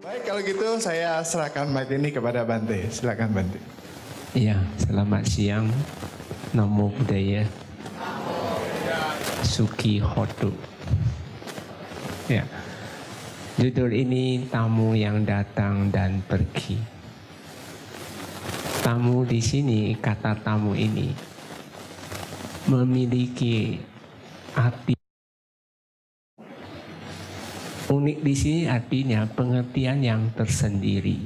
Baik, kalau gitu saya serahkan mic ini kepada Bante. Silakan Bante. Iya, selamat siang. Namo Buddhaya. Suki Hotu. Ya. Judul ini tamu yang datang dan pergi. Tamu di sini, kata tamu ini memiliki arti unik di sini, artinya pengertian yang tersendiri.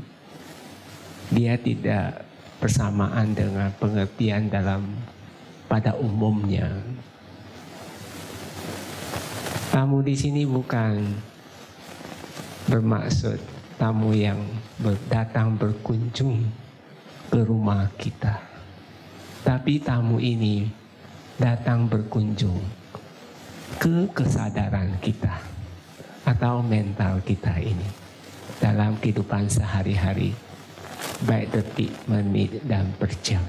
Dia tidak bersamaan dengan pengertian pada umumnya. Tamu di sini bukan bermaksud tamu yang datang berkunjung ke rumah kita, tapi tamu ini datang berkunjung ke kesadaran kita atau mental kita ini dalam kehidupan sehari-hari, baik detik, menit, dan per jam.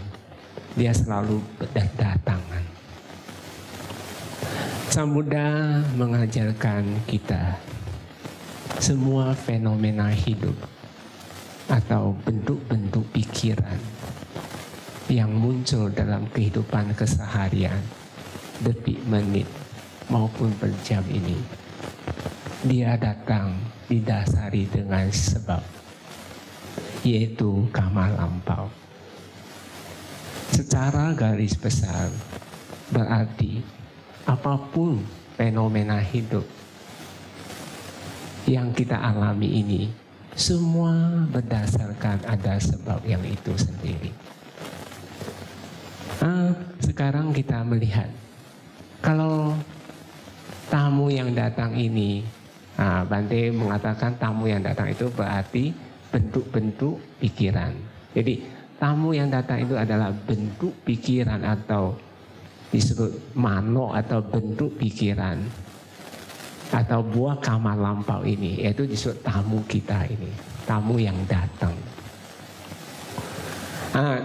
Dia selalu berdatangan. Sang Buddha mengajarkan kita semua fenomena hidup atau bentuk-bentuk pikiran yang muncul dalam kehidupan keseharian, detik, menit, maupun per jam ini, dia datang didasari dengan sebab, yaitu karma lampau. Secara garis besar berarti apapun fenomena hidup yang kita alami ini, semua berdasarkan ada sebab yang itu sendiri. Sekarang kita melihat, kalau tamu yang datang ini, Bante mengatakan tamu yang datang itu berarti bentuk-bentuk pikiran. Jadi tamu yang datang itu adalah bentuk pikiran atau disebut mano atau bentuk pikiran atau buah karma lampau ini, yaitu disebut tamu kita ini, tamu yang datang.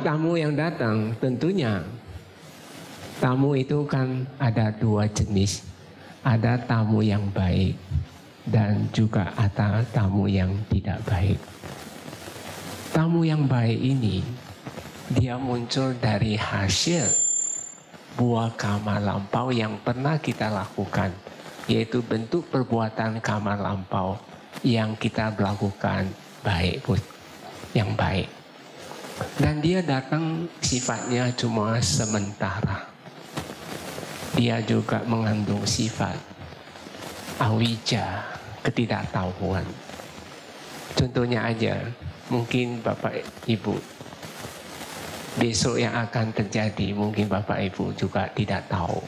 Tamu yang datang tentunya tamu itu kan ada dua jenis, ada tamu yang baik dan juga ada tamu yang tidak baik. Tamu yang baik ini dia muncul dari hasil buah karma lampau yang pernah kita lakukan, yaitu bentuk perbuatan karma lampau yang kita lakukan baik, yang baik. Dan dia datang sifatnya cuma sementara. Dia juga mengandung sifat awija, ketidaktahuan. Contohnya aja, mungkin Bapak Ibu, besok yang akan terjadi mungkin Bapak Ibu juga tidak tahu.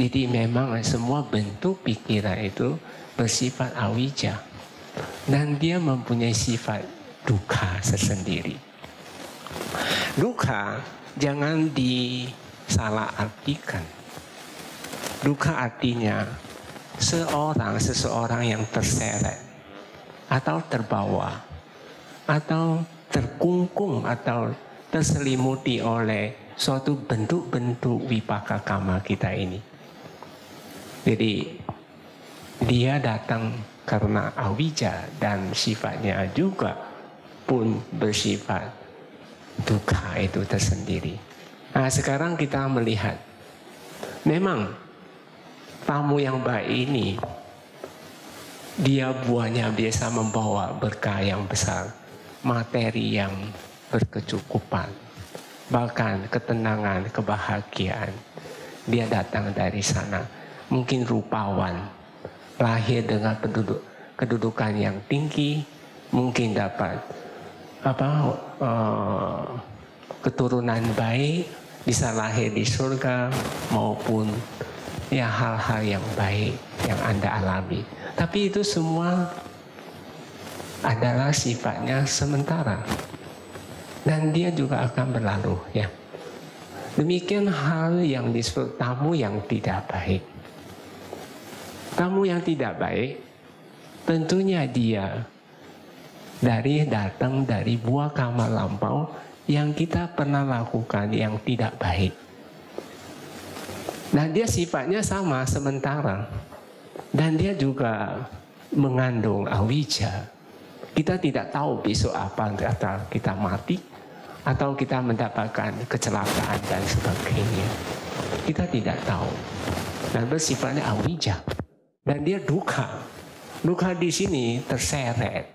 Jadi memang semua bentuk pikiran itu bersifat awija. Dan dia mempunyai sifat dukkha sendiri. Dukkha jangan disalah artikan. Dukkha artinya seseorang yang terseret atau terbawa atau terkungkung atau terselimuti oleh suatu bentuk-bentuk vipaka karma kita ini. Jadi dia datang karena awija dan sifatnya juga pun bersifat dukkha itu tersendiri. Sekarang kita melihat, memang tamu yang baik ini, dia buahnya biasa membawa berkah yang besar, materi yang berkecukupan, bahkan ketenangan, kebahagiaan. Dia datang dari sana, mungkin rupawan, lahir dengan kedudukan yang tinggi, mungkin dapat keturunan baik, bisa lahir di surga maupun ya hal-hal yang baik yang Anda alami. Tapi itu semua adalah sifatnya sementara dan dia juga akan berlalu, ya. Demikian hal yang disebut tamu yang tidak baik. Tamu yang tidak baik tentunya dia datang dari buah karma lampau yang kita pernah lakukan yang tidak baik. Dan dia sifatnya sama sementara. Dan dia juga mengandung awija. Kita tidak tahu besok apa, atau kita mati, atau kita mendapatkan kecelakaan dan sebagainya. Kita tidak tahu. Dan bersifatnya awija. Dan dia duka. Duka di sini terseret.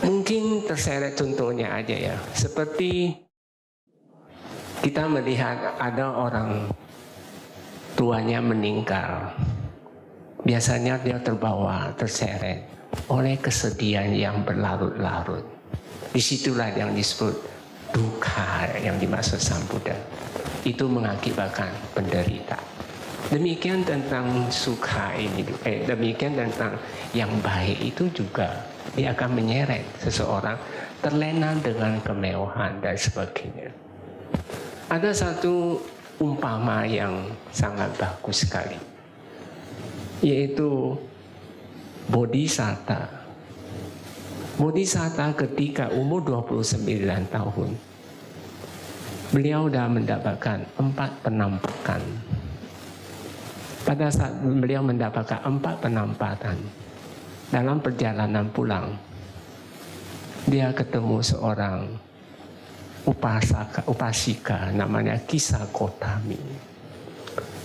Mungkin terseret contohnya aja ya. Seperti kita melihat ada orang tuanya meninggal. Biasanya dia terbawa, terseret oleh kesedihan yang berlarut-larut. Disitulah yang disebut duka yang dimaksud Sang Buddha. Itu mengakibatkan penderitaan. Demikian tentang suka ini, demikian tentang yang baik itu juga dia akan menyeret seseorang terlena dengan kemewahan dan sebagainya. Ada satu umpama yang sangat bagus sekali, yaitu Bodhisatta. Bodhisatta ketika umur 29 tahun, beliau sudah mendapatkan 4 penampakan. Pada saat beliau mendapatkan 4 penampakan, dalam perjalanan pulang, dia ketemu seorang upasika namanya Kisa Gotami.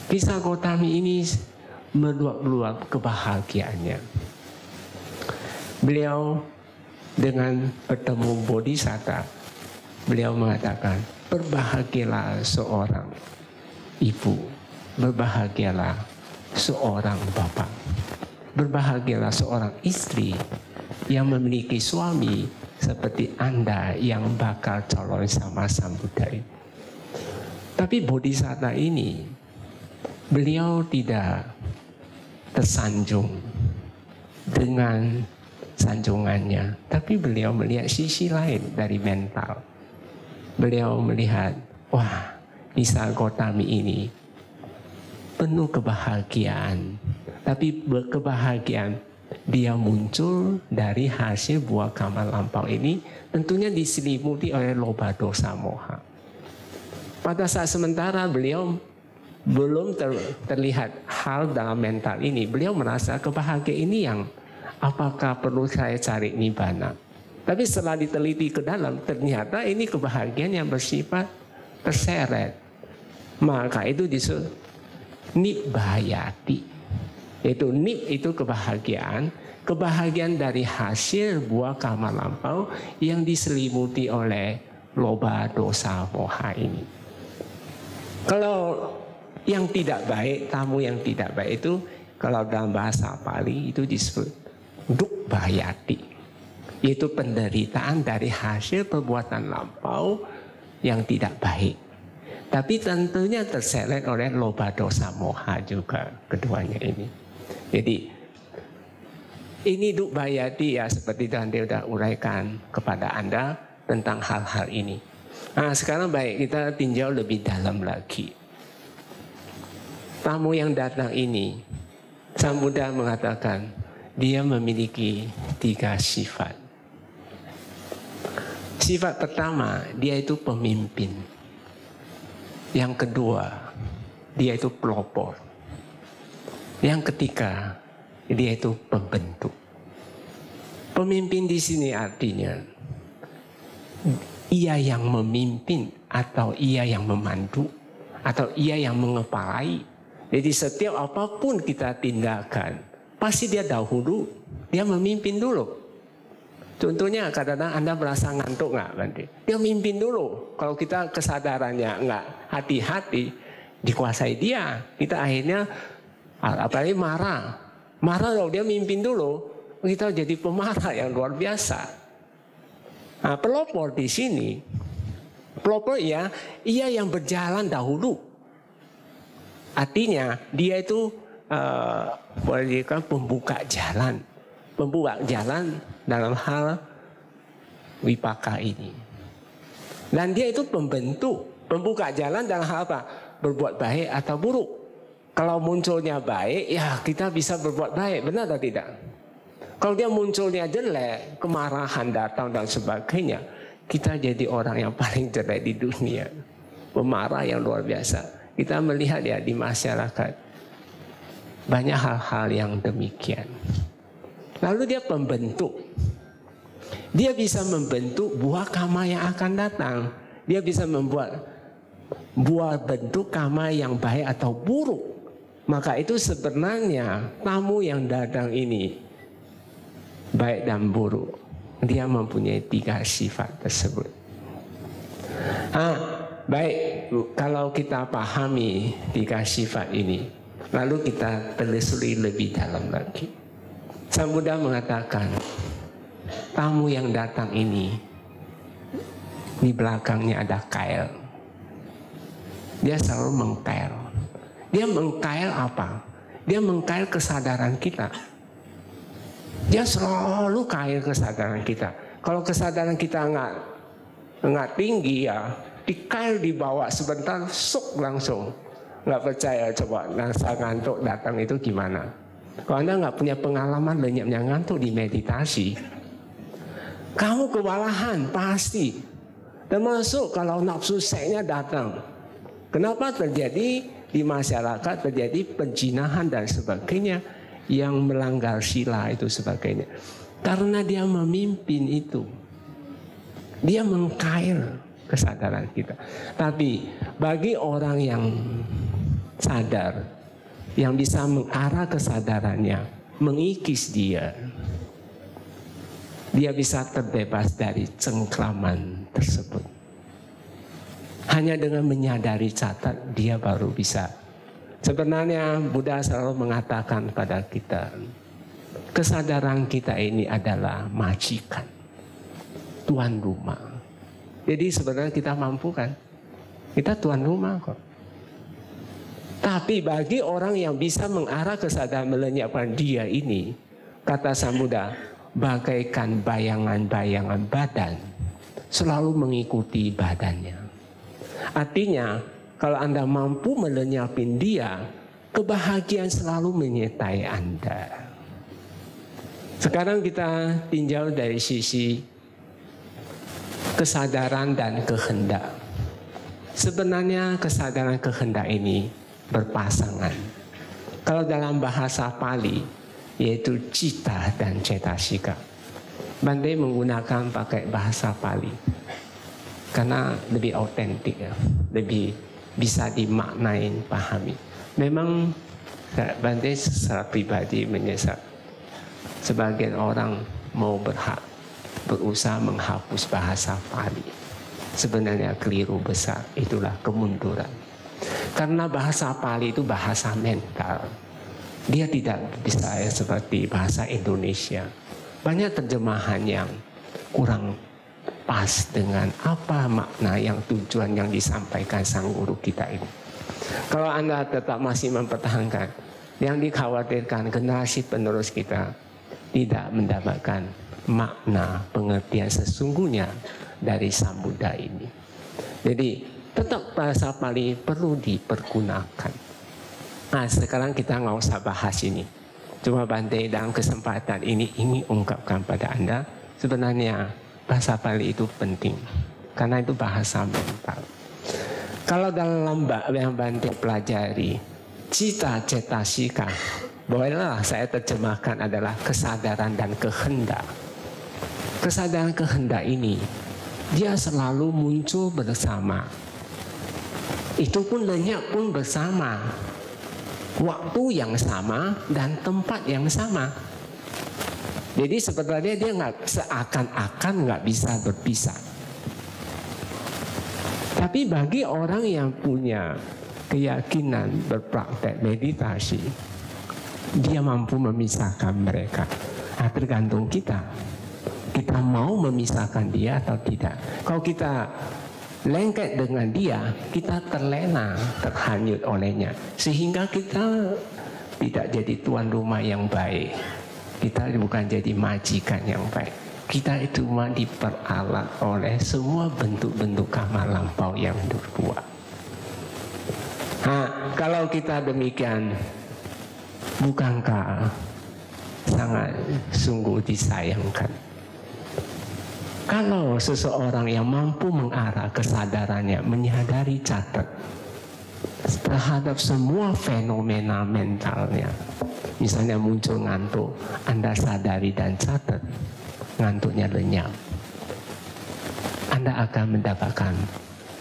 Kisa Gotami ini meluap-luap kebahagiaannya. Beliau dengan bertemu Bodhisatta, beliau mengatakan, berbahagialah seorang ibu, berbahagialah seorang bapak, berbahagialah seorang istri yang memiliki suami seperti Anda yang bakal calon sama Sang Buddha. Tapi Bodhisatta ini, beliau tidak tersanjung dengan sanjungannya, tapi beliau melihat sisi lain dari mental. Beliau melihat, wah, Kisa Gotami ini penuh kebahagiaan, tapi kebahagiaan dia muncul dari hasil buah karma lampau ini, tentunya diselimuti oleh loba dosa moha. Pada saat sementara beliau belum terlihat hal dalam mental ini, beliau merasa kebahagiaan ini yang apakah perlu saya cari nibbana. Tapi setelah diteliti ke dalam, ternyata ini kebahagiaan yang bersifat terseret. Maka itu disebut nibbayati. Yaitu nib itu kebahagiaan. Kebahagiaan dari hasil buah karma lampau yang diselimuti oleh loba dosa moha ini. Kalau yang tidak baik, tamu yang tidak baik itu, kalau dalam bahasa Pali itu disebut dukbayati. Yaitu penderitaan dari hasil perbuatan lampau yang tidak baik. Tapi tentunya terseret oleh loba dosa moha juga keduanya ini. Jadi ini dukbayati ya, seperti Dante sudah uraikan kepada Anda tentang hal-hal ini. Nah sekarang baik, kita tinjau lebih dalam lagi. Tamu yang datang ini, Sang Buddha mengatakan dia memiliki 3 sifat. Sifat pertama, dia itu pemimpin. Yang kedua, dia itu pelopor. Yang ketiga, dia itu pembentuk. Pemimpin di sini artinya ia yang memimpin, atau ia yang memandu, atau ia yang mengepalai. Jadi setiap apapun kita tindakan, pasti dia dahulu, dia memimpin dulu. Contohnya kadang-kadang Anda merasa ngantuk nggak nanti? Dia mimpin dulu. Kalau kita kesadarannya nggak hati-hati, dikuasai dia. Kita akhirnya apalagi marah. Marah kalau dia mimpin dulu, kita jadi pemarah yang luar biasa. Nah, pelopor di sini, pelopor ya, ia yang berjalan dahulu. Artinya dia itu boleh dikatakan pembuka jalan. Pembuka jalan dalam hal wipaka ini. Dan dia itu pembuka jalan dalam hal apa? Berbuat baik atau buruk. Kalau munculnya baik, ya kita bisa berbuat baik, benar atau tidak? Kalau dia munculnya jelek, kemarahan datang dan sebagainya, kita jadi orang yang paling jelek di dunia. Pemarah yang luar biasa. Kita melihat ya di masyarakat, banyak hal-hal yang demikian. Lalu dia pembentuk. Dia bisa membentuk buah karma yang akan datang. Dia bisa membuat buah bentuk karma yang baik atau buruk. Maka itu sebenarnya tamu yang datang ini baik dan buruk. Dia mempunyai 3 sifat tersebut. Baik, kalau kita pahami 3 sifat ini, lalu kita telusuri lebih dalam lagi. Sang Buddha mengatakan, tamu yang datang ini, di belakangnya ada kail. Dia selalu mengkail. Dia mengkail apa? Dia mengkail kesadaran kita. Dia selalu kail kesadaran kita. Kalau kesadaran kita nggak tinggi ya, dikail dibawa sebentar, sok langsung. Nggak percaya, coba rasa ngantuk datang itu gimana? Kalau Anda nggak punya pengalaman lenyapnya ngantuk di meditasi, kamu kewalahan pasti. Termasuk kalau nafsu seksnya datang. Kenapa terjadi di masyarakat terjadi penjinahan dan sebagainya yang melanggar sila itu sebagainya? Karena dia memimpin itu. Dia mengkail kesadaran kita. Tapi bagi orang yang sadar, yang bisa mengarah kesadarannya, mengikis dia bisa terbebas dari cengkraman tersebut. Hanya dengan menyadari catat, dia baru bisa. Sebenarnya Buddha selalu mengatakan pada kita, kesadaran kita ini adalah majikan, tuan rumah. Jadi sebenarnya kita mampu kan? Kita tuan rumah kok. Tapi bagi orang yang bisa mengarah kesadaran melenyapkan dia ini, kata Sang Buddha, bagaikan bayangan-bayangan badan selalu mengikuti badannya. Artinya kalau Anda mampu melenyapin dia, kebahagiaan selalu menyertai Anda. Sekarang kita tinjau dari sisi kesadaran dan kehendak. Sebenarnya kesadaran kehendak ini berpasangan. Kalau dalam bahasa Pali, yaitu cita dan cetasika. Bante menggunakan pakai bahasa Pali karena lebih autentik, ya, lebih bisa dimaknain, pahami. Memang Bante secara pribadi menyesal sebagian orang mau berusaha menghapus bahasa Pali. Sebenarnya keliru besar, itulah kemunduran. Karena bahasa Pali itu bahasa mental. Dia tidak bisa seperti bahasa Indonesia. Banyak terjemahan yang kurang pas dengan apa makna yang tujuan yang disampaikan sang guru kita ini. Kalau Anda tetap masih mempertahankan, yang dikhawatirkan generasi penerus kita tidak mendapatkan makna pengertian sesungguhnya dari Sang Buddha ini. Jadi tetap bahasa Pali perlu dipergunakan. Nah, sekarang kita nggak usah bahas ini. Cuma Bante dalam kesempatan ini ingin ungkapkan pada Anda, sebenarnya bahasa Pali itu penting. Karena itu bahasa mental. Kalau dalam yang Bante pelajari, cita cetasika, bolehlah saya terjemahkan adalah kesadaran dan kehendak. Kesadaran kehendak ini, dia selalu muncul bersama. Itu pun lenyap pun bersama. Waktu yang sama dan tempat yang sama. Jadi sebenarnya dia nggak seakan-akan nggak bisa berpisah. Tapi bagi orang yang punya keyakinan berpraktek meditasi, dia mampu memisahkan mereka. Nah, tergantung kita. Kita mau memisahkan dia atau tidak. Kalau kita lengket dengan dia, kita terlena, terhanyut olehnya. Sehingga kita tidak jadi tuan rumah yang baik. Kita bukan jadi majikan yang baik. Kita itu cuma diperalat oleh semua bentuk-bentuk karma lampau yang berbuat. Nah, kalau kita demikian, bukankah sangat sungguh disayangkan? Kalau seseorang yang mampu mengarah kesadarannya, menyadari catat, terhadap semua fenomena mentalnya. Misalnya muncul ngantuk, Anda sadari dan catat, ngantuknya lenyap. Anda akan mendapatkan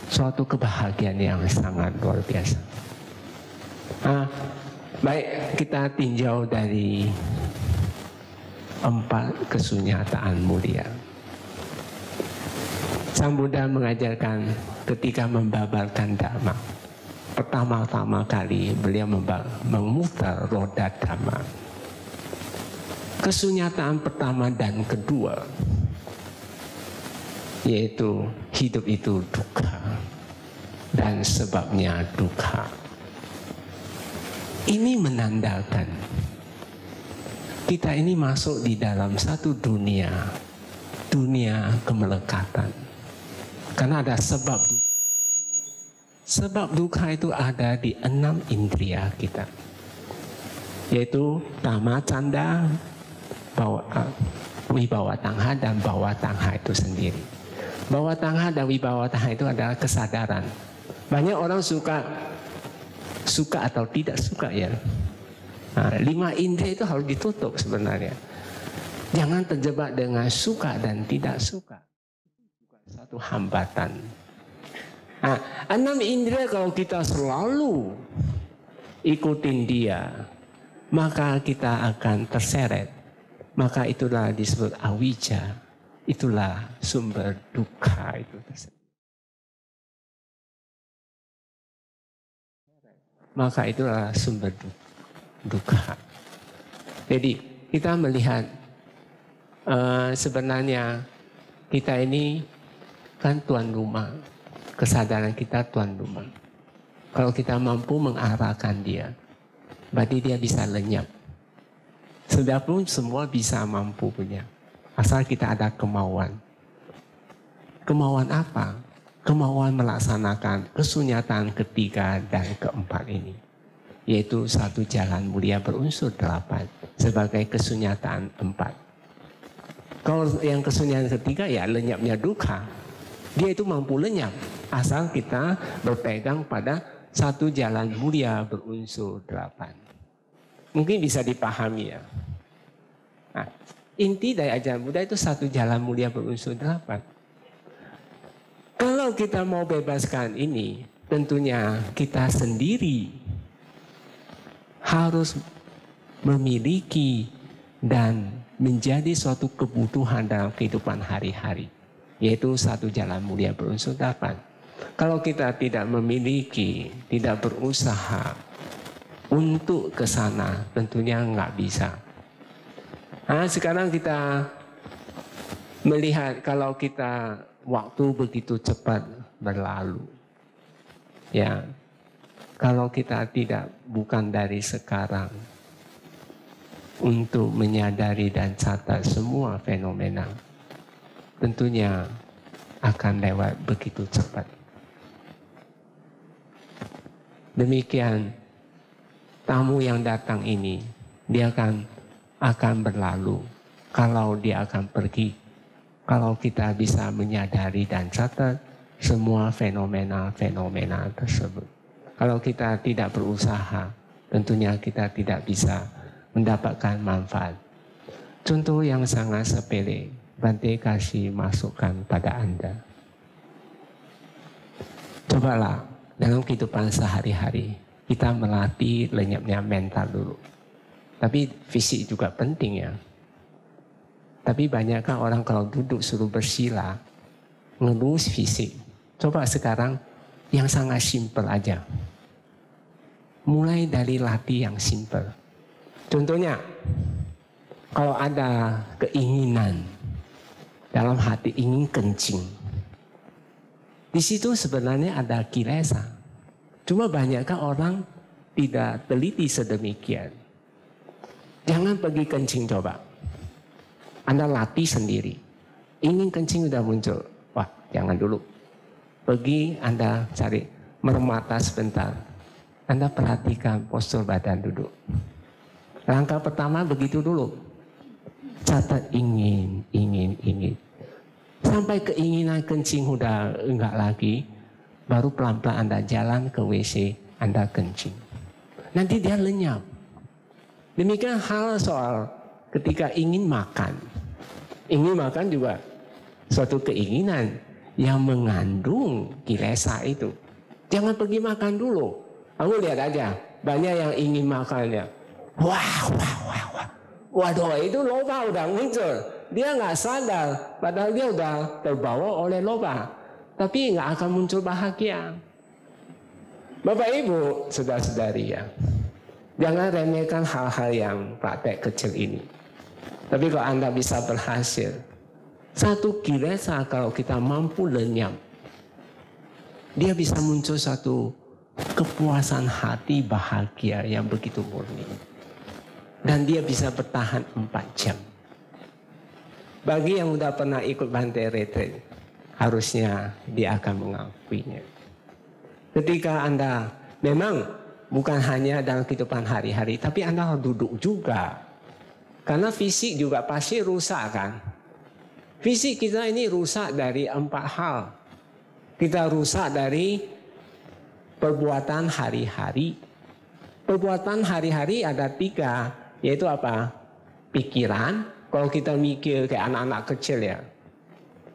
suatu kebahagiaan yang sangat luar biasa. Baik, kita tinjau dari 4 kesunyataan mulia. Sang Buddha mengajarkan ketika membabarkan Dhamma. Pertama-tama kali beliau memutar roda Dhamma. Kesunyataan pertama dan kedua, yaitu hidup itu dukkha dan sebabnya dukkha. Ini menandakan kita ini masuk di dalam satu dunia kemelekatan. Karena ada sebab dukkha. Sebab dukkha itu ada di 6 indria kita, yaitu kama, canda, wibawa tangha dan bawa tangha itu sendiri. Bawa tangha dan wibawa tangha itu adalah kesadaran. Banyak orang suka atau tidak suka ya. 5 indria itu harus ditutup sebenarnya. Jangan terjebak dengan suka dan tidak suka. Satu hambatan. 6 indera kalau kita selalu ikutin dia, maka kita akan terseret. Maka itulah disebut awija. Itulah sumber dukkha itu. Maka itulah sumber dukkha. Jadi kita melihat sebenarnya kita ini kan tuan rumah. Kesadaran kita tuan rumah. Kalau kita mampu mengarahkan dia, berarti dia bisa lenyap. Sudah pun semua bisa mampu punya. Asal kita ada kemauan. Kemauan apa? Kemauan melaksanakan kesunyataan ketiga dan keempat ini. Yaitu satu jalan mulia berunsur 8 sebagai kesunyataan 4. Kalau yang kesunyataan ketiga ya lenyapnya dukkha. Dia itu mampu lenyap asal kita berpegang pada satu jalan mulia berunsur 8. Mungkin bisa dipahami ya. Nah, inti dari ajaran Buddha itu satu jalan mulia berunsur 8. Kalau kita mau bebaskan ini, tentunya kita sendiri harus memiliki dan menjadi suatu kebutuhan dalam kehidupan hari-hari. Yaitu satu jalan mulia berunsur 8. Kalau kita tidak memiliki, tidak berusaha untuk ke sana, tentunya nggak bisa. Nah, sekarang kita melihat kalau kita waktu begitu cepat berlalu. Ya, kalau kita bukan dari sekarang untuk menyadari dan catat semua fenomena, tentunya akan lewat begitu cepat. Demikian tamu yang datang ini, dia akan berlalu. Kalau dia akan pergi, kalau kita bisa menyadari dan catat semua fenomena-fenomena tersebut. Kalau kita tidak berusaha, tentunya kita tidak bisa mendapatkan manfaat. Contoh yang sangat sepele, Bante kasih masukan pada Anda. Cobalah dalam kehidupan sehari-hari kita melatih lenyapnya mental dulu. Tapi fisik juga penting ya. Tapi banyakkah orang kalau duduk suruh bersila, ngeluh fisik. Coba sekarang yang sangat simpel aja. Mulai dari latih yang simpel. Contohnya, kalau ada keinginan dalam hati ingin kencing, di situ sebenarnya ada kilesa. Cuma banyakkah orang tidak teliti sedemikian. Jangan pergi kencing coba. Anda latih sendiri. Ingin kencing sudah muncul. Wah, jangan dulu. Pergi Anda cari merem mata sebentar. Anda perhatikan postur badan duduk. Langkah pertama begitu dulu. Catat ingin. Sampai keinginan kencing udah enggak lagi, baru pelan-pelan Anda jalan ke WC, Anda kencing. Nanti dia lenyap. Demikian hal soal ketika ingin makan. Ingin makan juga suatu keinginan yang mengandung kilesa itu. Jangan pergi makan dulu. Kamu lihat aja, banyak yang ingin makannya. Wah. Waduh, itu loba udah muncul. Dia nggak sadar, padahal dia udah terbawa oleh loba. Tapi nggak akan muncul bahagia. Bapak Ibu, saudara-saudari ya, jangan remehkan hal-hal yang praktek kecil ini. Tapi kalau Anda bisa berhasil, satu kilesa kalau kita mampu lenyap, dia bisa muncul satu kepuasan hati bahagia yang begitu murni. Dan dia bisa bertahan 4 jam. Bagi yang sudah pernah ikut Bante Retreat, harusnya dia akan mengakuinya. Ketika Anda memang bukan hanya dalam kehidupan hari-hari, tapi Anda harus duduk juga. Karena fisik juga pasti rusak kan. Fisik kita ini rusak dari 4 hal. Kita rusak dari perbuatan hari-hari. Perbuatan hari-hari ada 3. Yaitu apa? Pikiran. Kalau kita mikir kayak anak-anak kecil ya.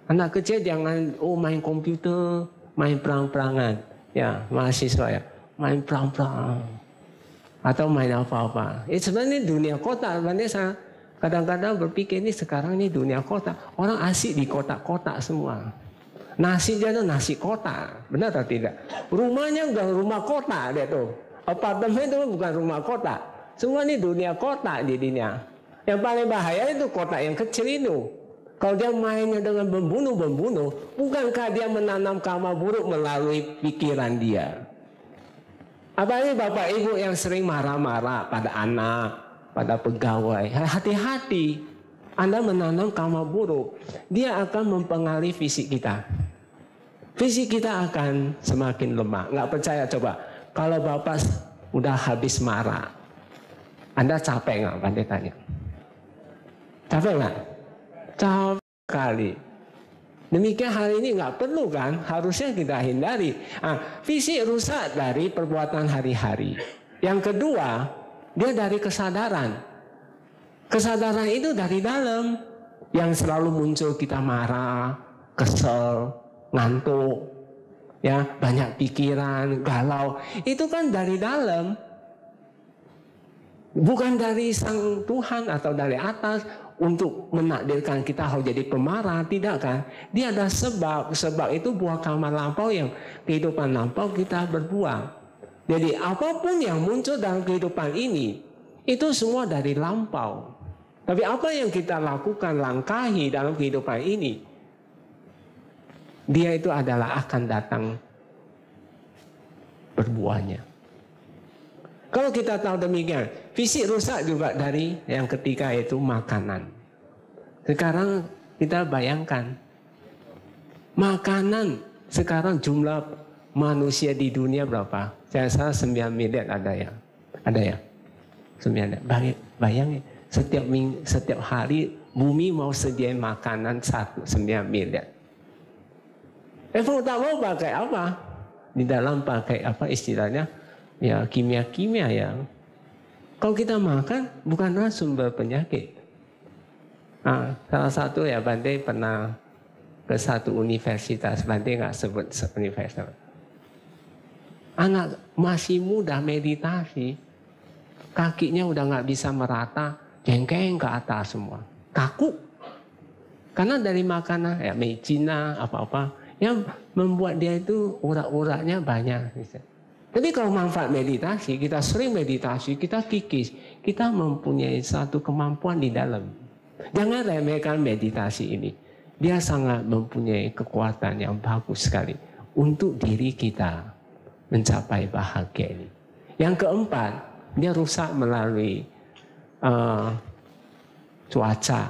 Anak kecil jangan main komputer, main perang-perangan. Ya, mahasiswa ya. Main perang-perang. Atau main apa-apa. Sebenarnya dunia kota. Saya kadang-kadang berpikir ini sekarang ini dunia kota. Orang asik di kota-kota semua. Nasi jadi nasi kota. Benar atau tidak? Rumahnya bukan rumah kota dia tuh. Apartemen itu bukan rumah kota. Semua ini dunia kota jadinya. Yang paling bahaya itu kota yang kecil itu. Kalau dia mainnya dengan membunuh, bukankah dia menanam karma buruk melalui pikiran dia? Apalagi Bapak Ibu yang sering marah-marah pada anak, pada pegawai. Hati-hati, Anda menanam karma buruk. Dia akan mempengaruhi fisik kita. Fisik kita akan semakin lemah. Nggak percaya coba. Kalau Bapak udah habis marah, Anda capek nggak? Bante tanya. Capek nggak? Capek sekali. Demikian hal ini nggak perlu kan? Harusnya kita hindari. Fisik rusak dari perbuatan hari-hari. Yang kedua, dia dari kesadaran. Kesadaran itu dari dalam. Yang selalu muncul kita marah, kesel, ngantuk, ya banyak pikiran, galau. Itu kan dari dalam. Bukan dari sang Tuhan atau dari atas untuk menakdirkan kita harus jadi pemarah, tidak kan? Dia ada sebab. Sebab itu buah karma lampau yang kehidupan lampau kita berbuang. Jadi apapun yang muncul dalam kehidupan ini, itu semua dari lampau. Tapi apa yang kita lakukan, langkahi dalam kehidupan ini, dia itu adalah akan datang berbuahnya. Kalau kita tahu demikian, fisik rusak juga dari yang ketiga yaitu makanan. Sekarang kita bayangkan, makanan sekarang jumlah manusia di dunia berapa? Saya salah 9 miliar ada ya? Ada ya? 9 miliar. Bayangin, setiap hari bumi mau sediain makanan 9 miliar. Mau tak mau pakai apa? Di dalam pakai apa istilahnya? Ya kimia-kimia ya. Kalau kita makan bukanlah sumber penyakit. Salah satu ya Bante pernah ke satu universitas. Bante nggak sebut universitas. Anak masih muda meditasi, kakinya udah nggak bisa merata, jengkeng ke atas semua, kaku. Karena dari makanan ya mecina apa-apa yang membuat dia itu urat-uratnya banyak. Tapi kalau manfaat meditasi, kita sering meditasi, kita kikis, kita mempunyai satu kemampuan di dalam. Jangan remehkan meditasi ini. Dia sangat mempunyai kekuatan yang bagus sekali untuk diri kita mencapai bahagia ini. Yang keempat, dia rusak melalui cuaca,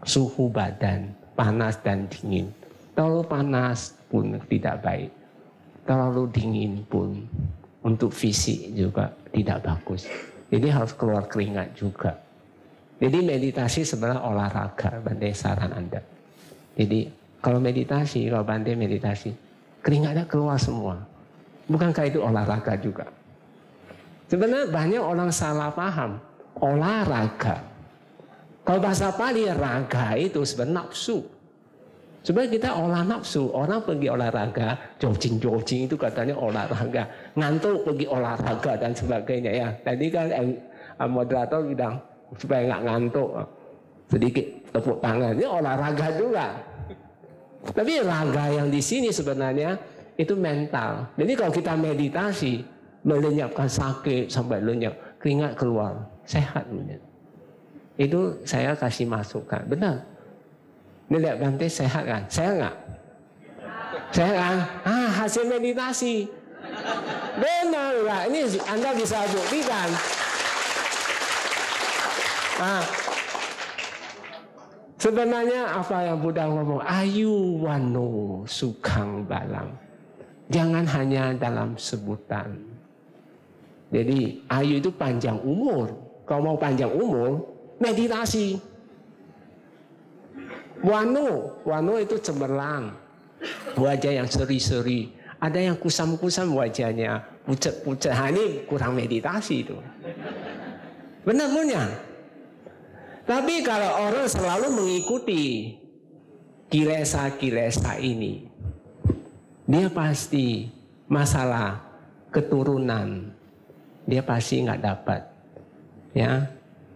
suhu badan, panas dan dingin. Terlalu panas pun tidak baik. Terlalu dingin pun untuk fisik juga tidak bagus. Jadi harus keluar keringat juga. Jadi meditasi sebenarnya olahraga, Bante saran Anda. Jadi kalau meditasi, kalau Bante meditasi, keringatnya keluar semua. Bukankah itu olahraga juga? Sebenarnya banyak orang salah paham. Olahraga. Kalau bahasa Pali, raga itu sebenarnya nafsu. Sebenarnya kita olah nafsu. Orang pergi olahraga, jogging itu katanya olahraga. Ngantuk pergi olahraga dan sebagainya ya. Tadi kan moderator bilang supaya nggak ngantuk, sedikit tepuk tangan. Ini olahraga juga. Tapi raga yang di sini sebenarnya itu mental. Jadi kalau kita meditasi, melenyapkan sakit sampai lenyap, keringat keluar, sehat punya. Itu saya kasih masukan. Benar. Ini lihat Bante sehat kan? Sehat nggak? Sehat kan? Hasil meditasi. Benar lah. Ini Anda bisa buktikan. Sebenarnya apa yang Buddha ngomong? Ayu wano sukang balang. Jangan hanya dalam sebutan. Jadi ayu itu panjang umur. Kalau mau panjang umur, meditasi. Wano itu cemerlang, wajah yang seri-seri. Ada yang kusam-kusam wajahnya, pucat-pucat. Ini kurang meditasi itu. Benar punya. Tapi kalau orang selalu mengikuti kilesa-kilesa ini, dia pasti masalah keturunan, dia pasti nggak dapat. Ya,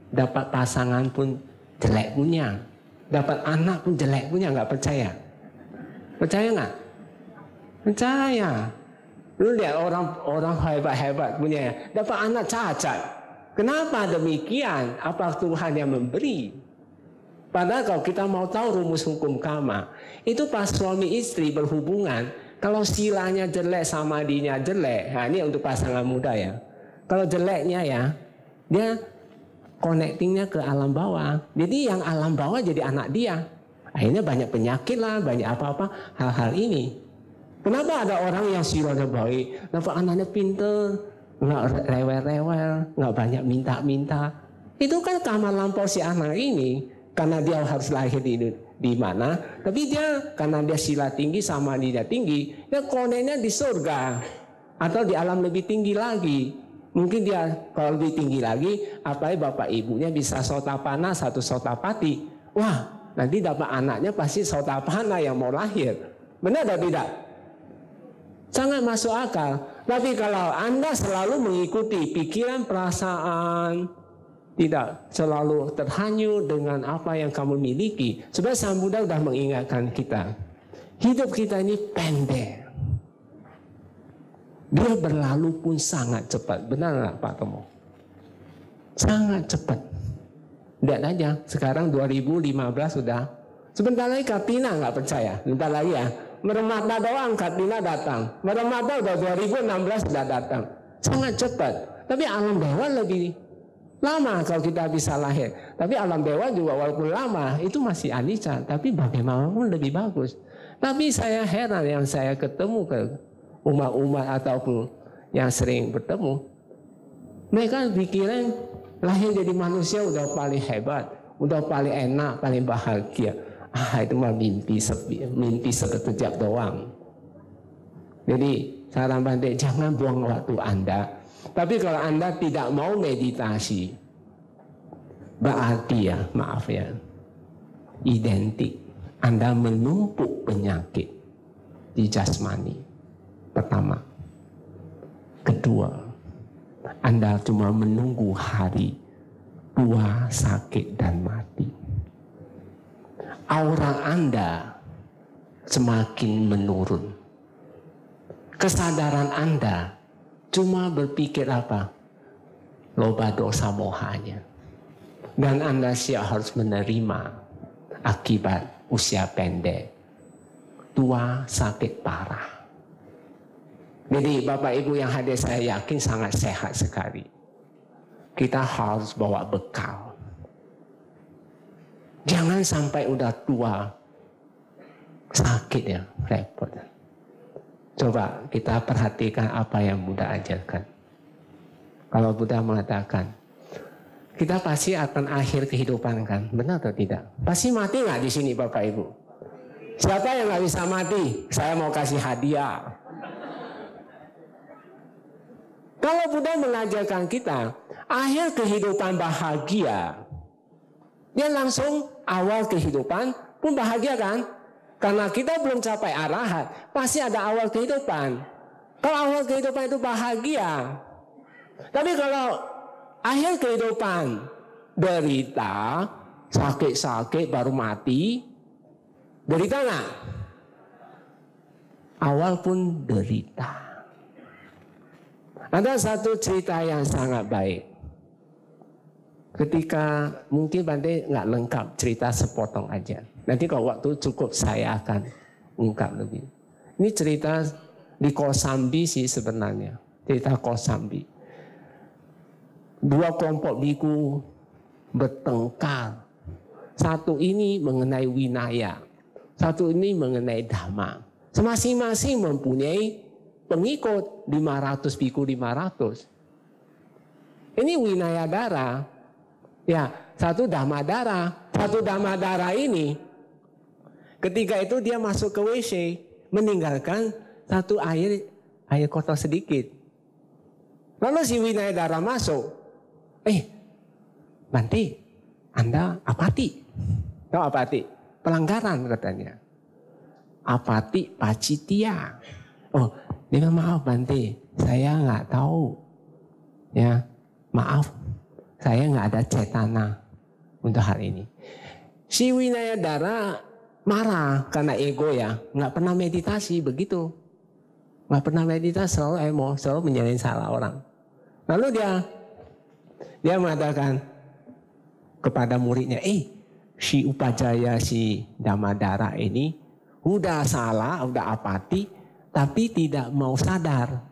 dapat pasangan pun jelek punya, dapat anak pun jelek punya, nggak percaya? Percaya nggak? Percaya. Lu lihat orang hebat-hebat punya, dapat anak cacat. Kenapa demikian? Apa Tuhan yang memberi? Padahal kalau kita mau tahu rumus hukum karma, itu pas suami istri berhubungan, kalau silanya jelek sama dinya jelek, nah ini untuk pasangan muda ya. Kalau jeleknya ya, dia connectingnya ke alam bawah. Jadi yang alam bawah jadi anak dia. Akhirnya banyak penyakit lah, banyak apa-apa, hal-hal ini. Kenapa ada orang yang silanya baik, dapat anaknya pinter, nggak rewel-rewel, nggak banyak minta-minta. Itu kan karma lampau si anak ini, karena dia harus lahir di mana, tapi dia karena dia sila tinggi sama dia tinggi, dia koneknya di surga atau di alam lebih tinggi lagi. Mungkin dia kalau lebih tinggi lagi, apalagi bapak ibunya bisa sotapana satu sotapati. Wah, nanti dapat anaknya pasti sotapana yang mau lahir. Benar atau tidak? Sangat masuk akal. Tapi kalau Anda selalu mengikuti pikiran, perasaan, tidak selalu terhanyut dengan apa yang kamu miliki. Sebenarnya Sang Buddha sudah mengingatkan kita. Hidup kita ini pendek. Dia berlalu pun sangat cepat. Benar nggak Pak Tomo? Sangat cepat. Lihat aja, sekarang 2015 sudah. Sebentar lagi Katina nggak percaya. Sebentar lagi ya. Meremata doang Katina datang. Meremata udah 2016 sudah datang. Sangat cepat. Tapi alam bawah lebih lama kalau kita bisa lahir. Tapi alam bawah juga walaupun lama itu masih anicca. Tapi bagaimanapun lebih bagus. Tapi saya heran yang saya ketemu ke umat-umat ataupun yang sering bertemu. Mereka pikiran lahir jadi manusia udah paling hebat, udah paling enak, paling bahagia. Itu mah mimpi sekejap doang. Jadi saran Bante, jangan buang waktu Anda. Tapi kalau Anda tidak mau meditasi, berarti ya, maaf ya, identik. Anda menumpuk penyakit di jasmani. Pertama. Kedua, Anda cuma menunggu hari tua, sakit, dan mati. Aura Anda semakin menurun. Kesadaran Anda cuma berpikir apa? Loba dosa mohanya. Dan Anda siap harus menerima akibat usia pendek. Tua, sakit parah. Jadi Bapak Ibu yang hadir saya yakin sangat sehat sekali. Kita harus bawa bekal. Jangan sampai udah tua sakit ya, repot. Coba kita perhatikan apa yang Buddha ajarkan. Kalau Buddha mengatakan, kita pasti akan akhir kehidupan kan, benar atau tidak? Pasti mati nggak di sini Bapak Ibu? Siapa yang nggak bisa mati? Saya mau kasih hadiah. Kalau Buddha mengajarkan kita akhir kehidupan bahagia, dia langsung awal kehidupan pun bahagia kan? Karena kita belum capai arahat, pasti ada awal kehidupan. Kalau awal kehidupan itu bahagia. Tapi kalau akhir kehidupan derita, sakit-sakit baru mati, derita nggak? Awal pun derita. Ada satu cerita yang sangat baik. Ketika mungkin Bante nggak lengkap, cerita sepotong aja. Nanti kalau waktu cukup saya akan ungkap lebih. Ini cerita di Kosambi sih sebenarnya. Cerita Kosambi. Dua kelompok biku bertengkar. Satu ini mengenai winaya. Satu ini mengenai dhamma. Masing-masing mempunyai pengikut 500 biku 500. Ini winaya dara. Ya, satu dhamma dara. Satu dhamma dara ini ketika itu dia masuk ke WC, meninggalkan satu air kotor sedikit. Lalu si winaya dara masuk. Bante, Anda apati? Tahu apati? Pelanggaran katanya. Apati pacitia. Oh, dia maaf Bante, saya nggak tahu. Ya, maaf, saya nggak ada cetana untuk hal ini. Si winaya dara marah karena ego ya, nggak pernah meditasi begitu. Nggak pernah meditasi, selalu menyalahin salah orang. Lalu dia mengatakan kepada muridnya, si Upajaya, si Dhammadara ini udah salah, udah apati, tapi tidak mau sadar.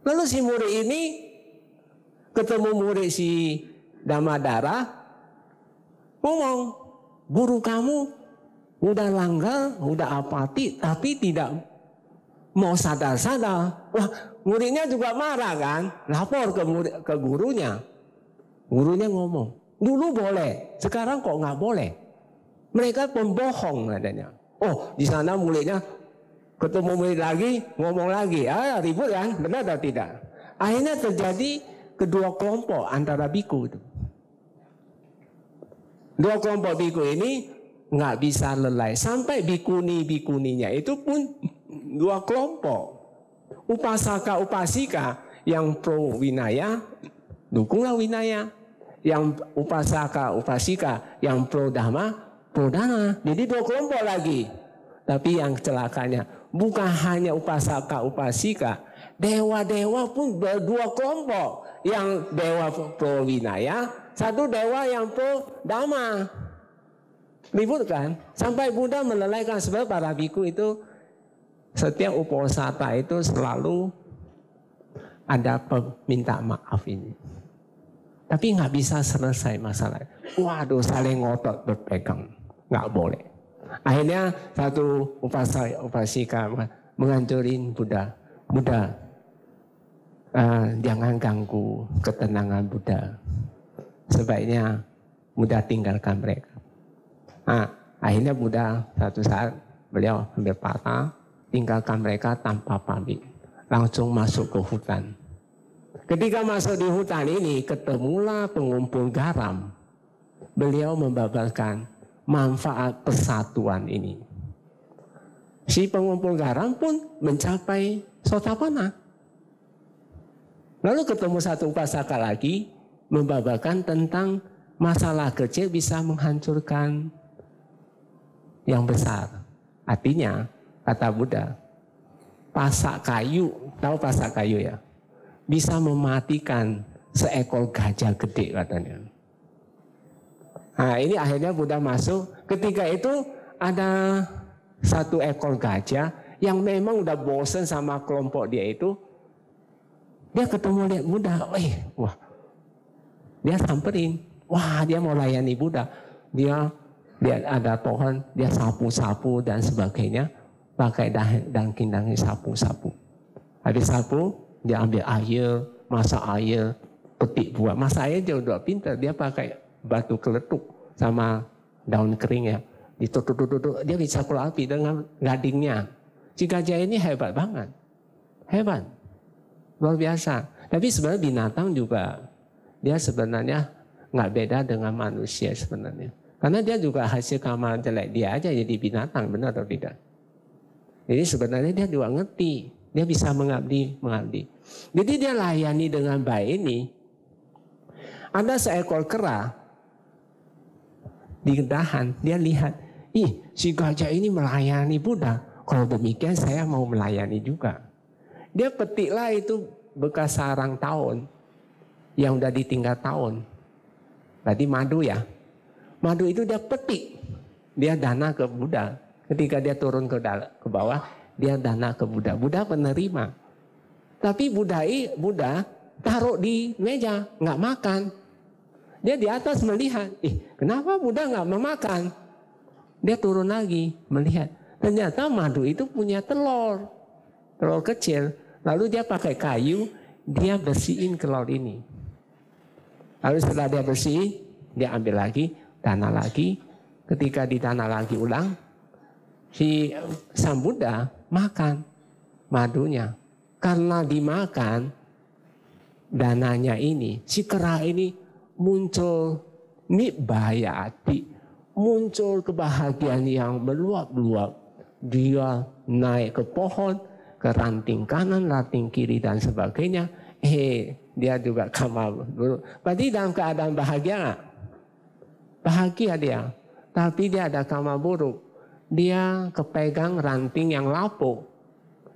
Lalu si murid ini ketemu murid si Dhammadara, ngomong, guru kamu udah langgar, udah apati, tapi tidak mau sadar-sadar. Wah, muridnya juga marah kan, lapor ke gurunya. Gurunya ngomong, dulu boleh, sekarang kok nggak boleh. Mereka pembohong adanya. Oh, di sana muridnya ketemu murid lagi, ngomong lagi, ribut kan, benar atau tidak? Akhirnya terjadi kedua kelompok antara biku itu. Dua kelompok biku ini nggak bisa lelai, sampai bikuninya itu pun dua kelompok. Upasaka upasika yang pro winaya, dukunglah winaya. Yang upasaka upasika yang pro dhamma, pro dana. Jadi dua kelompok lagi. Tapi yang celakanya bukan hanya upasaka upasika, dewa-dewa pun berdua kelompok. Yang dewa pro winaya, satu dewa yang pro dhamma. Ribut kan? Sampai Buddha melelaikan, sebab para biku itu setiap uposata itu selalu ada peminta maaf ini. Tapi nggak bisa selesai masalah. Waduh, saling ngotot berpegang, nggak boleh. Akhirnya satu upasika menganjurin Buddha, jangan ganggu ketenangan Buddha. Sebaiknya Buddha tinggalkan mereka. Akhirnya Buddha satu saat beliau ambil patah, tinggalkan mereka tanpa pamit, langsung masuk ke hutan. Ketika masuk di hutan ini, ketemulah pengumpul garam. Beliau membabarkan manfaat persatuan ini. Si pengumpul garam pun mencapai Sotapanna. Lalu ketemu satu upasaka lagi, membabarkan tentang masalah kecil bisa menghancurkan yang besar. Artinya, kata Buddha, pasak kayu, tahu pasak kayu ya? Bisa mematikan seekor gajah gede katanya. Nah, ini akhirnya Buddha masuk. Ketika itu ada satu ekor gajah yang memang udah bosan sama kelompok dia itu. Dia ketemu lihat Buddha, wah, dia samperin. Wah, dia mau layani Buddha. Dia ada pohon, dia sapu-sapu dan sebagainya. Pakai dangkin-dangkin sapu-sapu. Habis sapu, dia ambil air, masak air, petik buah. Masak air dia udah pintar, dia pakai batu keletuk sama daun kering ya. Ditutup-tutup, dia bisa keluar api dengan gadingnya. Si gajah ini hebat banget. Hebat. Luar biasa. Tapi sebenarnya binatang juga dia sebenarnya nggak beda dengan manusia sebenarnya. Karena dia juga hasil karma jelek dia aja jadi binatang, benar atau tidak? Jadi sebenarnya dia juga ngerti, dia bisa mengabdi. Jadi dia layani dengan baik ini. Ada seekor kera di dahan, dia lihat, si gajah ini melayani Buddha. Kalau demikian saya mau melayani juga. Dia petiklah itu bekas sarang tahun yang udah ditinggal tahun. Berarti madu ya. Madu itu dia petik, dia dana ke Buddha. Ketika dia turun ke bawah, dia dana ke Buddha. Buddha penerima. Tapi Buddha taruh di meja, nggak makan. Dia di atas melihat, kenapa Buddha nggak memakan? Dia turun lagi melihat. Ternyata madu itu punya telur kecil. Lalu dia pakai kayu, dia bersihin telur ini. Lalu setelah dia bersihin, dia ambil lagi, tanah lagi. Ketika ditanah lagi ulang, si Sang Buddha makan madunya. Karena dimakan dananya ini, si kera ini muncul nibbaya-ati, muncul kebahagiaan yang meluap-luap. Dia naik ke pohon, ke ranting kanan, ranting kiri dan sebagainya. Dia juga karma buruk. Berarti dalam keadaan bahagia nggak? Bahagia dia, tapi dia ada karma buruk. Dia kepegang ranting yang lapuk.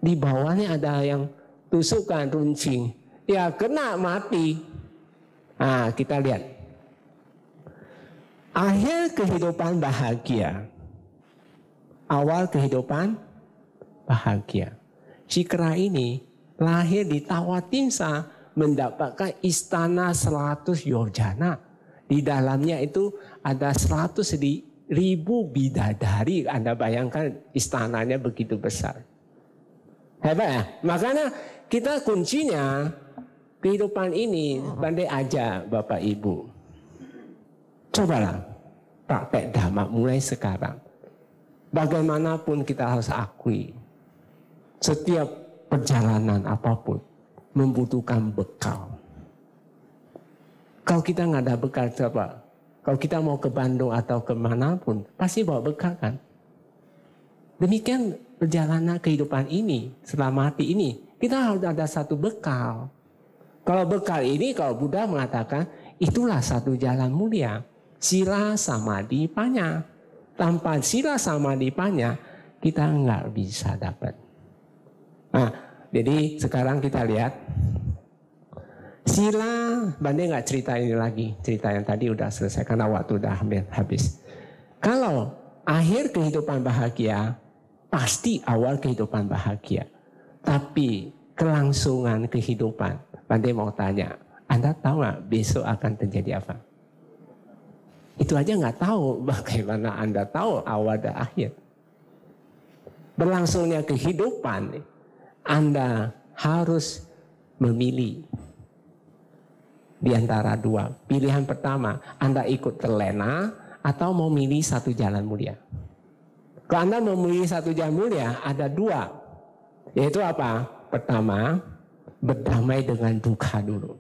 Di bawahnya ada yang tusukan runcing. Ya kena mati. Nah, kita lihat. Akhir kehidupan bahagia. Awal kehidupan bahagia. Si kera ini lahir di Tawatimsa, mendapatkan istana 100 yojana. Di dalamnya itu ada 100.000 bidadari. Anda bayangkan istananya begitu besar. Hebat ya? Makanya kita kuncinya kehidupan ini pandai aja Bapak Ibu. Cobalah praktek dhamma mulai sekarang. Bagaimanapun kita harus akui, setiap perjalanan apapun membutuhkan bekal. Kalau kita nggak ada bekal, coba. Kalau kita mau ke Bandung atau kemanapun, pasti bawa bekal kan. Demikian perjalanan kehidupan ini, selama mati ini, kita harus ada satu bekal. Kalau bekal ini, kalau Buddha mengatakan, itulah satu jalan mulia. Sila samadhi panya. Tanpa sila samadhi panya, kita nggak bisa dapat. Nah, jadi sekarang kita lihat. Sila, Bande nggak cerita ini lagi. Cerita yang tadi udah selesai karena waktu udah hampir habis. Kalau akhir kehidupan bahagia, pasti awal kehidupan bahagia. Tapi kelangsungan kehidupan, Bande mau tanya, Anda tahu nggak besok akan terjadi apa? Itu aja nggak tahu, bagaimana Anda tahu awal dan akhir? Berlangsungnya kehidupan, Anda harus memilih di antara dua. Pilihan pertama, Anda ikut terlena atau mau milih satu jalan mulia. Kalau Anda memilih satu jalan mulia, ada dua. Yaitu apa? Pertama, berdamai dengan dukkha dulu.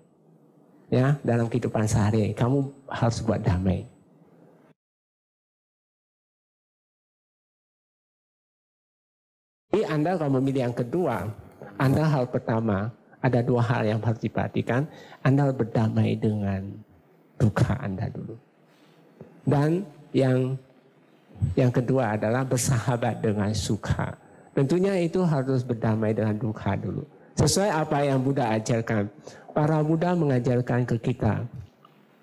Ya, dalam kehidupan sehari, kamu harus buat damai. Jadi Anda kalau memilih yang kedua, Anda hal pertama, ada dua hal yang harus diperhatikan. Anda berdamai dengan dukkha Anda dulu. Dan yang kedua adalah bersahabat dengan sukha. Tentunya itu harus berdamai dengan dukkha dulu. Sesuai apa yang Buddha ajarkan. Para Buddha mengajarkan ke kita,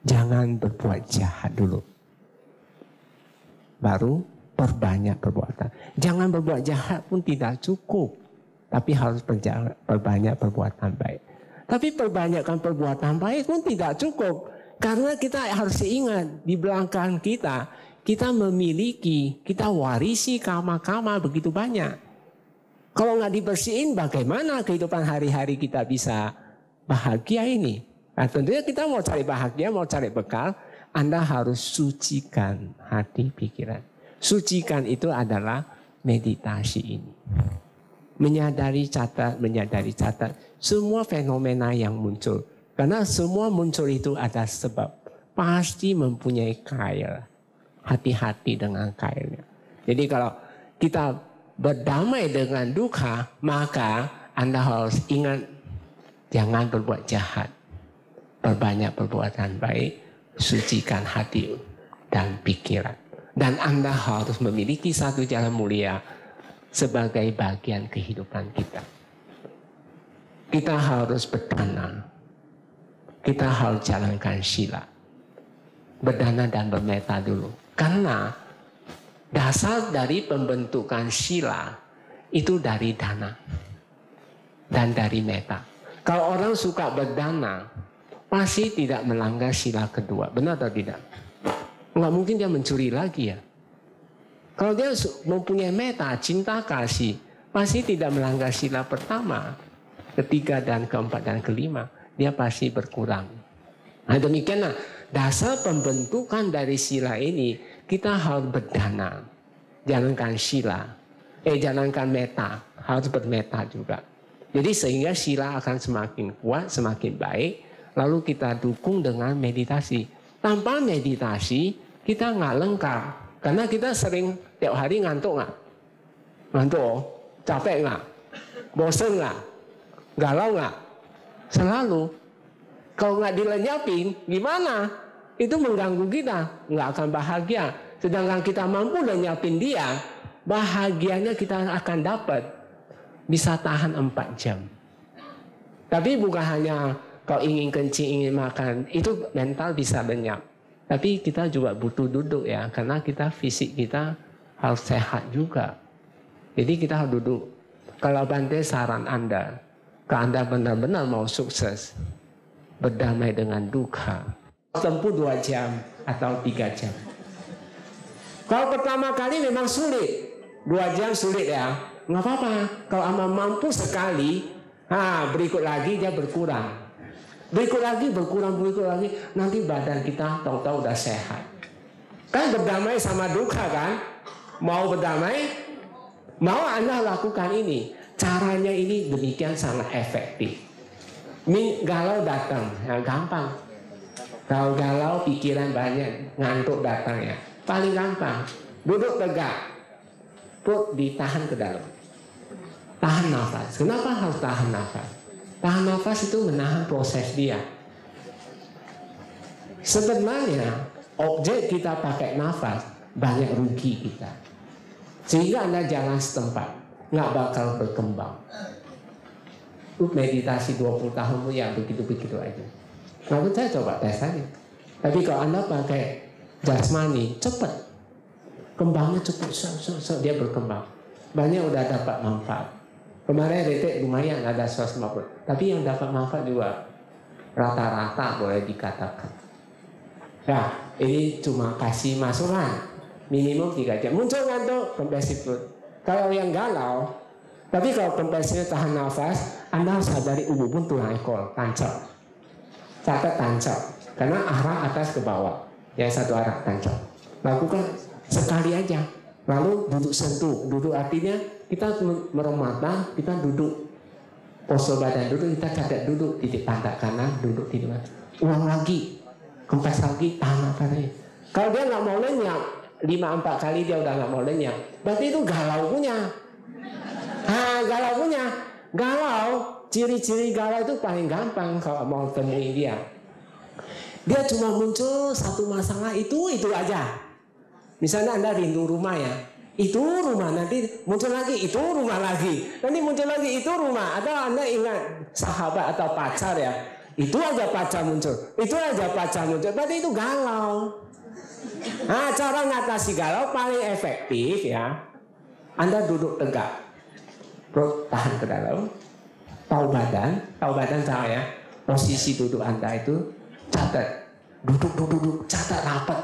jangan berbuat jahat dulu. Baru perbanyak perbuatan. Jangan berbuat jahat pun tidak cukup. Tapi harus perbanyak perbuatan baik. Tapi perbanyakkan perbuatan baik pun tidak cukup. Karena kita harus ingat di belakang kita, kita memiliki, kita warisi karma-karma begitu banyak. Kalau nggak dibersihin, bagaimana kehidupan hari-hari kita bisa bahagia ini? Nah, tentunya kita mau cari bahagia, mau cari bekal, Anda harus sucikan hati pikiran. Sucikan itu adalah meditasi ini. menyadari catat semua fenomena yang muncul. Karena semua muncul itu ada sebab. Pasti mempunyai kail. Hati-hati dengan kailnya. Jadi kalau kita berdamai dengan duka, maka Anda harus ingat jangan berbuat jahat. Perbanyak perbuatan baik, sucikan hati dan pikiran. Dan Anda harus memiliki satu jalan mulia sebagai bagian kehidupan kita. Kita harus berdana. Kita harus jalankan sila. Berdana dan bermeta dulu. Karena dasar dari pembentukan sila itu dari dana dan dari meta. Kalau orang suka berdana, pasti tidak melanggar sila kedua. Benar atau tidak? Nggak mungkin dia mencuri lagi ya. Kalau dia mempunyai meta, cinta kasih, pasti tidak melanggar sila pertama, ketiga dan keempat dan kelima. Dia pasti berkurang. Nah demikianlah dasar pembentukan dari sila ini, kita harus berdana. Jalankan sila. Jalankan meta. Harus bermeta juga. Jadi sehingga sila akan semakin kuat, semakin baik. Lalu kita dukung dengan meditasi. Tanpa meditasi, kita nggak lengkap. Karena kita sering tiap hari ngantuk nggak? Ngantuk? Capek nggak? Bosen nggak? Galau nggak? Selalu. Kalau nggak dilenyapin, gimana? Itu mengganggu kita, nggak akan bahagia. Sedangkan kita mampu lenyapin dia, bahagianya kita akan dapat. Bisa tahan 4 jam. Tapi bukan hanya kalau ingin kencing, ingin makan, itu mental bisa lenyap. Tapi kita juga butuh duduk ya, karena kita fisik kita harus sehat juga. Jadi kita harus duduk. Kalau Bante saran Anda, kalau Anda benar-benar mau sukses, berdamai dengan duka, tempuh 2 jam atau 3 jam. Kalau pertama kali memang sulit, 2 jam sulit ya, nggak apa-apa. Kalau Anda mampu sekali, berikut lagi dia berkurang. Berikut lagi berkurang, nanti badan kita tahu-tahu udah sehat. Kan berdamai sama duka kan? Mau berdamai? Mau Anda lakukan ini. Caranya ini demikian sangat efektif. Galau datang, ya gampang. Kalau galau pikiran banyak, ngantuk datang ya. Paling gampang, duduk tegak, perut ditahan ke dalam. Tahan nafas. Kenapa harus tahan nafas? Tahan nafas itu menahan proses dia. Sebenarnya objek kita pakai nafas banyak rugi kita. Sehingga Anda jangan setempat, nggak bakal berkembang. Meditasi 20 tahun ya begitu-begitu aja. Lalu saya coba tes aja. Tapi kalau Anda pakai jasmani, cepat. Kembangnya cepat, dia berkembang. Banyak udah dapat manfaat. Kemarin retek lumayan ada 150. Tapi yang dapat manfaat juga rata-rata boleh dikatakan. Nah, ini cuma kasih masukan. Minimum 3 jam. Muncul ngantuk, kompresi perut. Kalau yang galau, tapi kalau kompresinya tahan nafas, Anda harus sadari pun tulang ekor, tancap. Catat tancap. Karena arah atas ke bawah. Yang satu arah tancap. Lakukan sekali aja. Lalu duduk sentuh. Duduk artinya kita merem mata, kita duduk. Pose badan duduk, kita catat duduk. Titik pantat kanan, duduk titik kanan. Ulang lagi. Kempes lagi, tahan nafas lagi. Kalau dia nggak mau lenyap, 5-4 kali dia udah nggak mau lenyap. Berarti itu galau punya. Galau punya. Galau, ciri-ciri galau itu paling gampang kalau mau temuin dia. Dia cuma muncul satu masalah itu aja. Misalnya Anda rindu rumah ya. Itu rumah, nanti muncul lagi, itu rumah lagi. Nanti muncul lagi, itu rumah. Atau Anda ingat sahabat atau pacar ya. Itu aja pacar muncul. Itu aja pacar muncul. Berarti itu galau. Cara ngatasi galau paling efektif ya. Anda duduk tegak. Perut tahan ke dalam. Tahu badan tahu ya. Posisi duduk Anda itu catat. Duduk, catat rapat.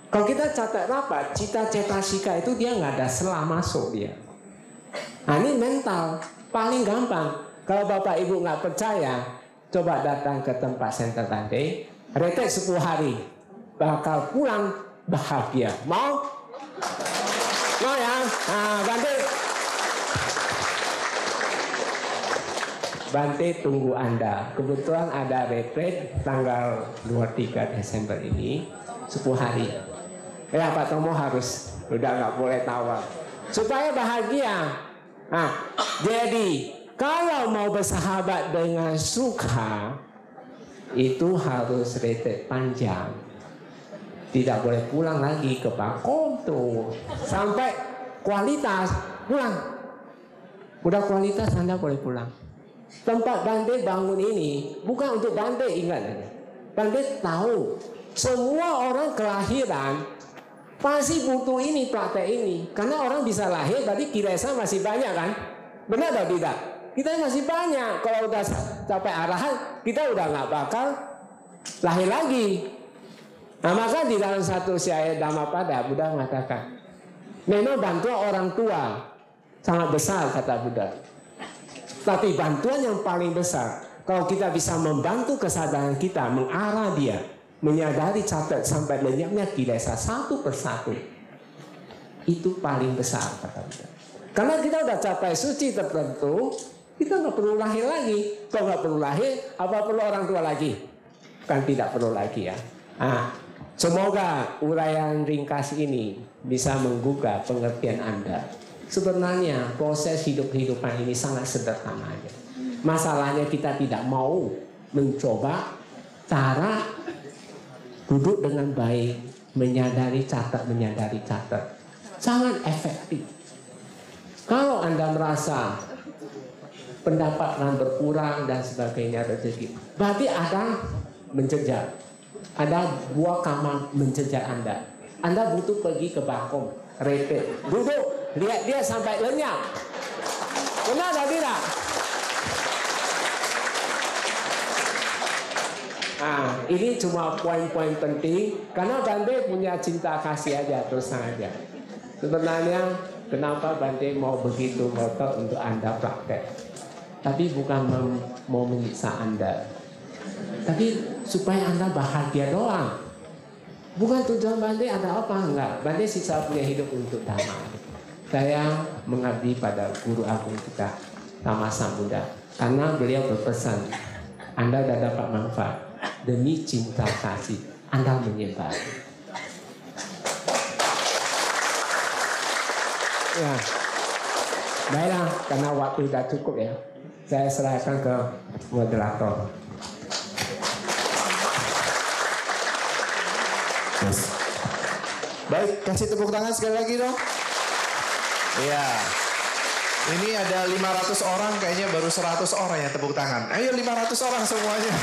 Kalau kita catat rapat, cita cetasika itu dia nggak ada selah masuk dia. Nah ini mental, paling gampang. Kalau Bapak Ibu nggak percaya, coba datang ke tempat center Bante, retek 10 hari, bakal pulang bahagia. Mau? Mau ya? Bante. Bante tunggu Anda. Kebetulan ada retreat tanggal 23 Desember ini, 10 hari. Ya Pak Tomo harus, udah nggak boleh tawar. Supaya bahagia. Nah, jadi kalau mau bersahabat dengan sukha, itu harus retreat panjang. Tidak boleh pulang lagi ke Bakom tuh. Sampai kualitas, pulang. Udah kualitas Anda boleh pulang. Tempat Bante bangun ini bukan untuk Bante, ingat aja. Bante tahu semua orang kelahiran pasti butuh ini, praktek ini. Karena orang bisa lahir, tadi kilesa masih banyak kan? Benar atau tidak? Kita masih banyak. Kalau udah capai arahan, kita udah nggak bakal lahir lagi. Nah maka di dalam satu syariat Dhammapada, Buddha mengatakan, memang bantuan orang tua sangat besar, kata Buddha. Tapi bantuan yang paling besar, kalau kita bisa membantu kesadaran kita, mengarah dia, menyadari catat sampai lenyapnya kilesa satu persatu, itu paling besar, kata Buddha. Karena kita udah capai suci tertentu, kita nggak perlu lahir lagi. Kalau nggak perlu lahir, apa perlu orang tua lagi? Kan tidak perlu lagi ya. Nah, semoga uraian ringkas ini bisa menggugah pengertian Anda. Sebenarnya proses hidup-kehidupan ini sangat sederhana aja. Masalahnya kita tidak mau mencoba cara duduk dengan baik, menyadari catat. Sangat efektif. Kalau Anda merasa pendapatan berkurang dan sebagainya rezeki, berarti ada menjejak. Ada buah kamar menjejak Anda. Anda butuh pergi ke Bakom, retreat, duduk, lihat dia sampai lenyap. Benar atau tidak? Nah, ini cuma poin-poin penting karena Bante punya cinta kasih aja, terus aja. Sebenarnya kenapa Bante mau begitu ngotot untuk Anda praktek? Tapi bukan mau menyiksa Anda, tapi supaya Anda bahagia doang. Bukan tujuan Bante ada apa, enggak. Bante sisa punya hidup untuk Dhamma. Saya mengabdi pada guru agung kita, Tama Sambuddha. Karena beliau berpesan, Anda sudah dapat manfaat. Demi cinta kasih, Anda menyebar. Ya, baiklah, karena waktu sudah cukup ya. Saya serahkan ke moderator. Yes. Baik, kasih tepuk tangan sekali lagi dong. Iya. Ini ada 500 orang, kayaknya baru 100 orang yang tepuk tangan. Ayo 500 orang semuanya.